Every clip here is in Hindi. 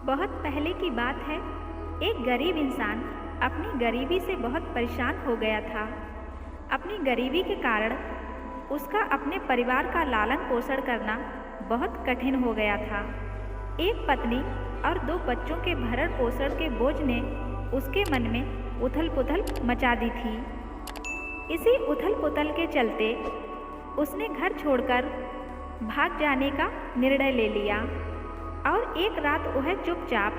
बहुत पहले की बात है। एक गरीब इंसान अपनी गरीबी से बहुत परेशान हो गया था। अपनी गरीबी के कारण उसका अपने परिवार का लालन पोषण करना बहुत कठिन हो गया था। एक पत्नी और 2 बच्चों के भरण पोषण के बोझ ने उसके मन में उथल पुथल मचा दी थी। इसी उथल पुथल के चलते उसने घर छोड़कर भाग जाने का निर्णय ले लिया और एक रात वह चुपचाप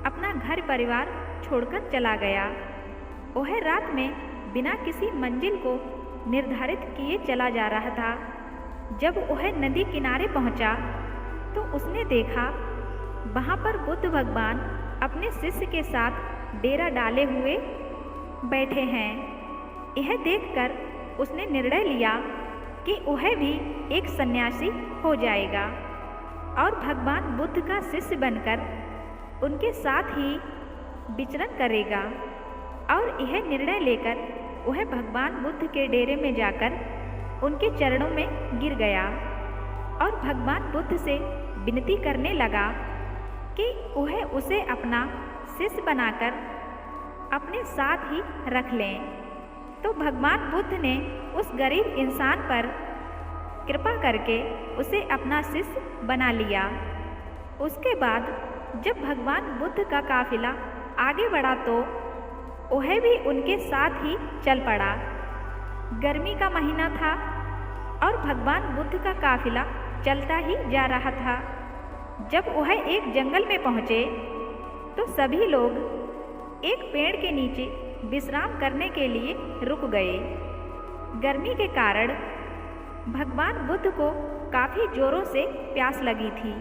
अपना घर परिवार छोड़कर चला गया। वह रात में बिना किसी मंजिल को निर्धारित किए चला जा रहा था। जब वह नदी किनारे पहुंचा तो उसने देखा वहां पर बुद्ध भगवान अपने शिष्य के साथ डेरा डाले हुए बैठे हैं। यह देखकर उसने निर्णय लिया कि वह भी एक सन्यासी हो जाएगा और भगवान बुद्ध का शिष्य बनकर उनके साथ ही विचरण करेगा। और यह निर्णय लेकर वह भगवान बुद्ध के डेरे में जाकर उनके चरणों में गिर गया और भगवान बुद्ध से विनती करने लगा कि वह उसे अपना शिष्य बनाकर अपने साथ ही रख लें। तो भगवान बुद्ध ने उस गरीब इंसान पर कृपा करके उसे अपना शिष्य बना लिया। उसके बाद जब भगवान बुद्ध का काफिला आगे बढ़ा तो वह भी उनके साथ ही चल पड़ा। गर्मी का महीना था और भगवान बुद्ध का काफिला चलता ही जा रहा था। जब वह एक जंगल में पहुँचे तो सभी लोग एक पेड़ के नीचे विश्राम करने के लिए रुक गए। गर्मी के कारण भगवान बुद्ध को काफ़ी जोरों से प्यास लगी थी,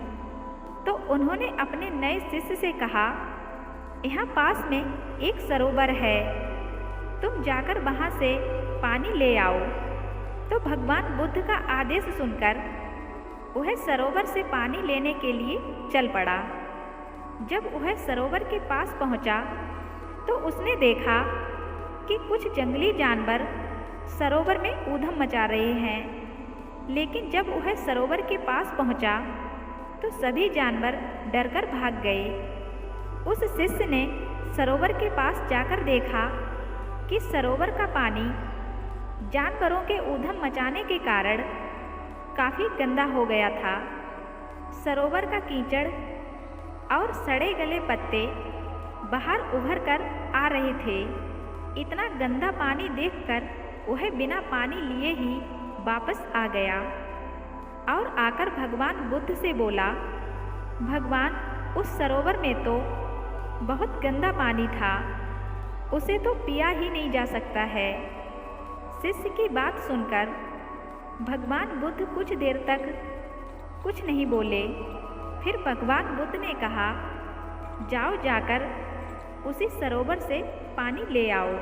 तो उन्होंने अपने नए शिष्य से कहा, यहाँ पास में एक सरोवर है, तुम जाकर वहाँ से पानी ले आओ। तो भगवान बुद्ध का आदेश सुनकर वह सरोवर से पानी लेने के लिए चल पड़ा। जब वह सरोवर के पास पहुँचा तो उसने देखा कि कुछ जंगली जानवर सरोवर में ऊधम मचा रहे हैं। लेकिन जब वह सरोवर के पास पहुंचा तो सभी जानवर डरकर भाग गए। उस शिष्य ने सरोवर के पास जाकर देखा कि सरोवर का पानी जानवरों के ऊधम मचाने के कारण काफ़ी गंदा हो गया था। सरोवर का कीचड़ और सड़े गले पत्ते बाहर उभर कर आ रहे थे। इतना गंदा पानी देखकर वह बिना पानी लिए ही वापस आ गया और आकर भगवान बुद्ध से बोला, भगवान उस सरोवर में तो बहुत गंदा पानी था, उसे तो पिया ही नहीं जा सकता है। शिष्य की बात सुनकर भगवान बुद्ध कुछ देर तक कुछ नहीं बोले। फिर भगवान बुद्ध ने कहा, जाओ जाकर उसी सरोवर से पानी ले आओ।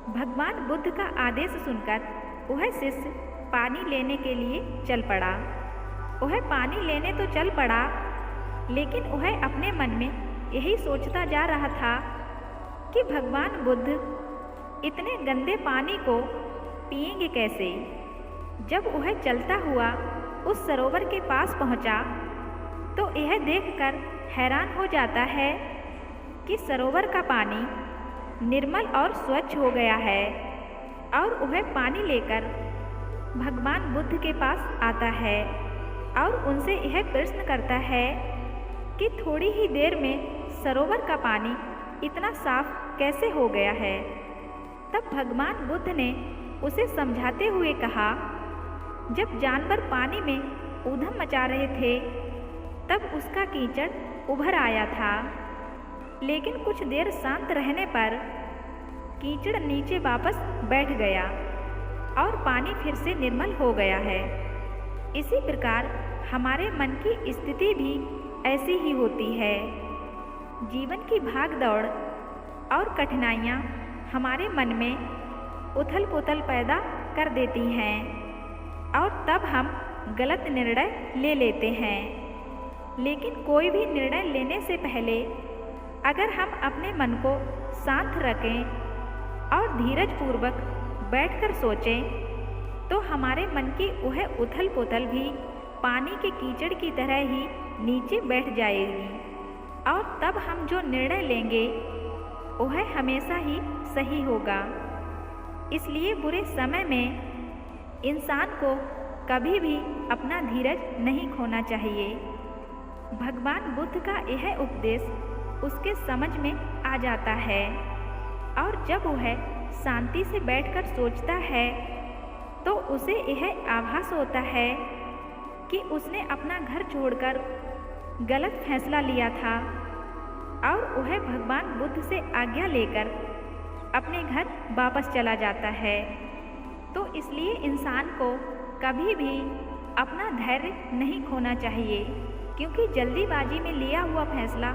भगवान बुद्ध का आदेश सुनकर वह शिष्य पानी लेने के लिए चल पड़ा। वह पानी लेने तो चल पड़ा, लेकिन वह अपने मन में यही सोचता जा रहा था कि भगवान बुद्ध इतने गंदे पानी को पिएंगे कैसे। जब वह चलता हुआ उस सरोवर के पास पहुंचा तो यह देखकर हैरान हो जाता है कि सरोवर का पानी निर्मल और स्वच्छ हो गया है। और वह पानी लेकर भगवान बुद्ध के पास आता है और उनसे यह प्रश्न करता है कि थोड़ी ही देर में सरोवर का पानी इतना साफ कैसे हो गया है। तब भगवान बुद्ध ने उसे समझाते हुए कहा, जब जानवर पानी में ऊधम मचा रहे थे तब उसका कीचड़ उभर आया था, लेकिन कुछ देर शांत रहने पर कीचड़ नीचे वापस बैठ गया और पानी फिर से निर्मल हो गया है। इसी प्रकार हमारे मन की स्थिति भी ऐसी ही होती है। जीवन की भाग दौड़ और कठिनाइयाँ हमारे मन में उथल पुथल पैदा कर देती हैं और तब हम गलत निर्णय ले लेते हैं। लेकिन कोई भी निर्णय लेने से पहले अगर हम अपने मन को शांत रखें और धीरजपूर्वक बैठकर सोचें तो हमारे मन की वह उथल पुथल भी पानी के कीचड़ की तरह ही नीचे बैठ जाएगी। और तब हम जो निर्णय लेंगे वह हमेशा ही सही होगा। इसलिए बुरे समय में इंसान को कभी भी अपना धीरज नहीं खोना चाहिए। भगवान बुद्ध का यह उपदेश उसके समझ में आ जाता है और जब वह शांति से बैठकर सोचता है तो उसे यह आभास होता है कि उसने अपना घर छोड़कर गलत फैसला लिया था और वह भगवान बुद्ध से आज्ञा लेकर अपने घर वापस चला जाता है। तो इसलिए इंसान को कभी भी अपना धैर्य नहीं खोना चाहिए, क्योंकि जल्दीबाजी में लिया हुआ फैसला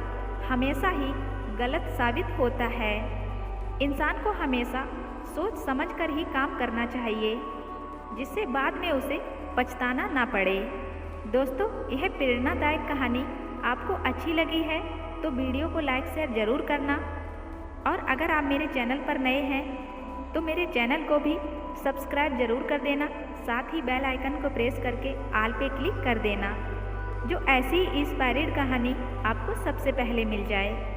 हमेशा ही गलत साबित होता है। इंसान को हमेशा सोच समझकर ही काम करना चाहिए, जिससे बाद में उसे पछताना ना पड़े। दोस्तों, यह प्रेरणादायक कहानी आपको अच्छी लगी है तो वीडियो को लाइक शेयर ज़रूर करना, और अगर आप मेरे चैनल पर नए हैं तो मेरे चैनल को भी सब्सक्राइब ज़रूर कर देना। साथ ही बेल आइकन को प्रेस करके ऑल पे क्लिक कर देना, जो ऐसी इंस्पायर्ड कहानी आपको सबसे पहले मिल जाए।